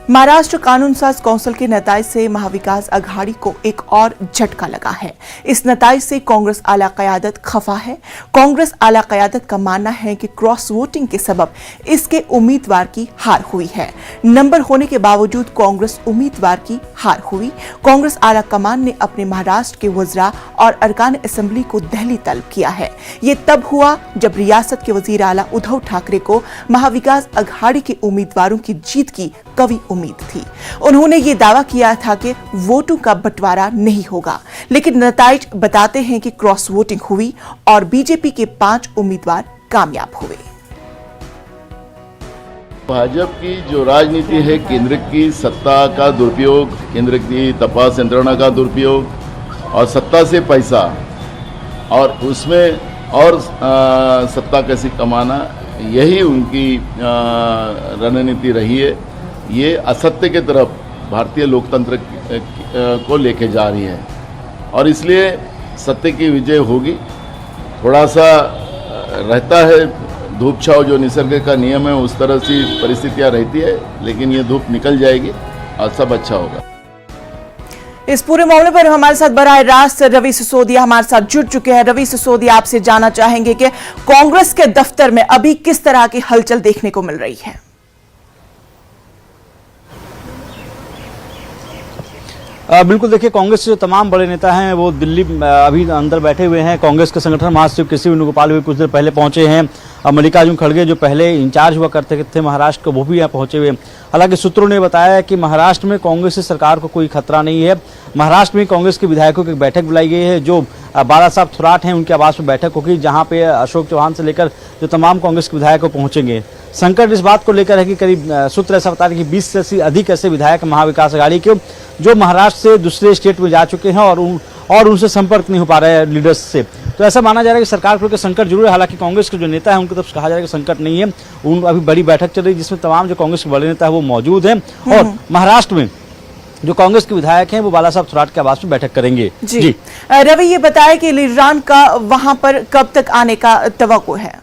महाराष्ट्र कानून साज कौंसिल के नतज से महाविकास अघाड़ी को एक और झटका लगा है। इस नतज से कांग्रेस आला क़यादत खफा है। कांग्रेस आला क़यादत का मानना है कि क्रॉस वोटिंग के सबब इसके उम्मीदवार की हार हुई है। नंबर होने के बावजूद कांग्रेस उम्मीदवार की हार हुई। कांग्रेस आला कमान ने अपने महाराष्ट्र के वज़रा और अरकान असेंबली को दिल्ली तलब किया है। ये तब हुआ जब रियासत के वज़ीर आला उद्धव ठाकरे को महाविकास अघाड़ी के उम्मीदवारों की जीत की कवी उम्मीद थी। उन्होंने ये दावा किया था कि वोटों का बंटवारा नहीं होगा, लेकिन नतीजे बताते हैं कि क्रॉस वोटिंग हुई और बीजेपी के 5 उम्मीदवार कामयाब हुए। भाजपा की जो राजनीति है, केंद्र की सत्ता का दुरुपयोग, केंद्र की तपास यंत्रणा का दुरुपयोग और सत्ता से पैसा और उसमें और सत्ता कैसे कमाना, यही उनकी रणनीति रही है। ये असत्य की तरफ भारतीय लोकतंत्र को लेके जा रही है और इसलिए सत्य की विजय होगी। थोड़ा सा रहता है धूप छाव, जो निसर्ग का नियम है, उस तरह से परिस्थितियां रहती है, लेकिन ये धूप निकल जाएगी और सब अच्छा होगा। इस पूरे मामले पर हमारे साथ बराह रास्त रवि सिसोदिया हमारे साथ जुड़ चुके हैं। रवि सिसोदिया, आपसे जानना चाहेंगे कि कांग्रेस के दफ्तर में अभी किस तरह की हलचल देखने को मिल रही है? बिल्कुल, देखिए, कांग्रेस के जो तमाम बड़े नेता हैं वो दिल्ली अभी अंदर बैठे हुए हैं। कांग्रेस के संगठन महासचिव कृषि वेणुगोपाल भी कुछ देर पहले पहुंचे हैं। मल्लिकार्जुन खड़गे जो पहले इंचार्ज हुआ करते थे महाराष्ट्र के, वो भी यहाँ पहुंचे हुए। हालांकि सूत्रों ने बताया कि महाराष्ट्र में कांग्रेस की सरकार को कोई खतरा नहीं है। महाराष्ट्र में कांग्रेस के विधायकों की बैठक बुलाई गई है। जो बाला साहब थोराट हैं, उनके आवास पर बैठक होगी, जहाँ पे अशोक चौहान से लेकर जो तमाम कांग्रेस के विधायक पहुंचेंगे। संकट इस बात को लेकर है कि करीब सूत्र ऐसा बता रहे हैं कि 20 से अधिक ऐसे विधायक महाविकास अघाड़ी के जो महाराष्ट्र से दूसरे स्टेट में जा चुके हैं और उनसे संपर्क नहीं हो पा रहा है लीडर्स से। तो ऐसा माना जा रहा है कि सरकार को संकट जरूर है। हालांकि कांग्रेस के जो नेता है उनकी तरफ से कहा जा रहा है कि संकट नहीं है। अभी बड़ी बैठक चल रही है जिसमें तमाम जो कांग्रेस के बड़े नेता है वो मौजूद हैं और महाराष्ट्र में जो कांग्रेस के विधायक हैं वो बाला साहब थोराट के आवास में बैठक करेंगे। जी। रवि, ये बताया कि लीडरान का वहां पर कब तक आने का तवक्को है?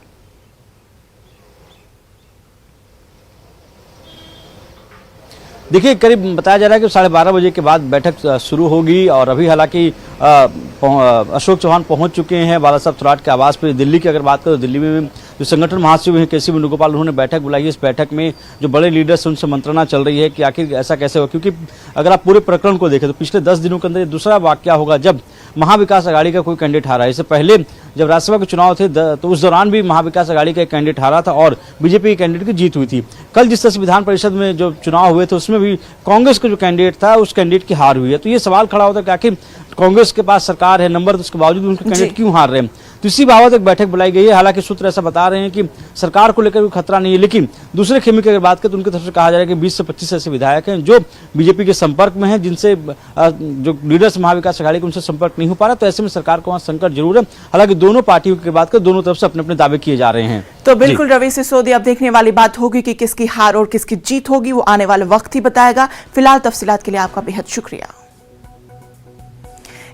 देखिए, करीब बताया जा रहा है कि 12:30 बजे के बाद बैठक शुरू होगी और अभी हालांकि अशोक चौहान पहुंच चुके हैं बाला साहब थोराट के आवास पे। दिल्ली की अगर बात करें तो दिल्ली में जो संगठन महासचिव हैं कृषि वेणुगोपाल, उन्होंने बैठक बुलाई है। इस बैठक में जो बड़े लीडर्स हैं उनसे मंत्रणा चल रही है कि आखिर ऐसा कैसे हो, क्योंकि अगर आप पूरे प्रकरण को देखें तो पिछले 10 दिनों के अंदर दूसरा वाकया होगा जब महाविकास अघाड़ी का कोई कैंडिडेट हारा है। इससे पहले जब राज्यसभा के चुनाव थे तो उस दौरान भी महाविकास अघाड़ी का एक कैंडिडेट हारा था और बीजेपी के कैंडिडेट की जीत हुई थी। कल जिस तरह से विधान परिषद में जो चुनाव हुए थे उसमें भी कांग्रेस का जो कैंडिडेट था उस कैंडिडेट की हार हुई है। तो ये सवाल खड़ा होता है कि आखिर कांग्रेस के पास सरकार है, नंबर, तो उसके बावजूद उनके कैंडिडेट क्यों हार रहे हैं। तो इसी बाबत एक बैठक बुलाई गई है। हालांकि सूत्र ऐसा बता रहे हैं कि सरकार को लेकर कोई खतरा नहीं है, लेकिन दूसरे खेमे की अगर बात करें तो उनकी तरफ से कहा जा रहा है कि 20 से 25 ऐसे विधायक हैं जो बीजेपी के संपर्क में हैं, जिनसे जो लीडर्स महाविकास अघाड़ी के उनसे संपर्क नहीं हो पा रहा। तो ऐसे में सरकार को वहां संकट जरूर है। हालांकि दोनों पार्टियों की बात करें, दोनों तरफ से अपने अपने दावे किए जा रहे हैं। तो बिल्कुल रवि सिसोदिया, अब देखने वाली बात होगी कि किसकी हार और किसकी जीत होगी, वो आने वाले वक्त ही बताएगा। फिलहाल तफसीलात के लिए आपका बेहद शुक्रिया।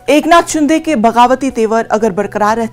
एकनाथ शिंदे के बगावती तेवर अगर बरकरार रहते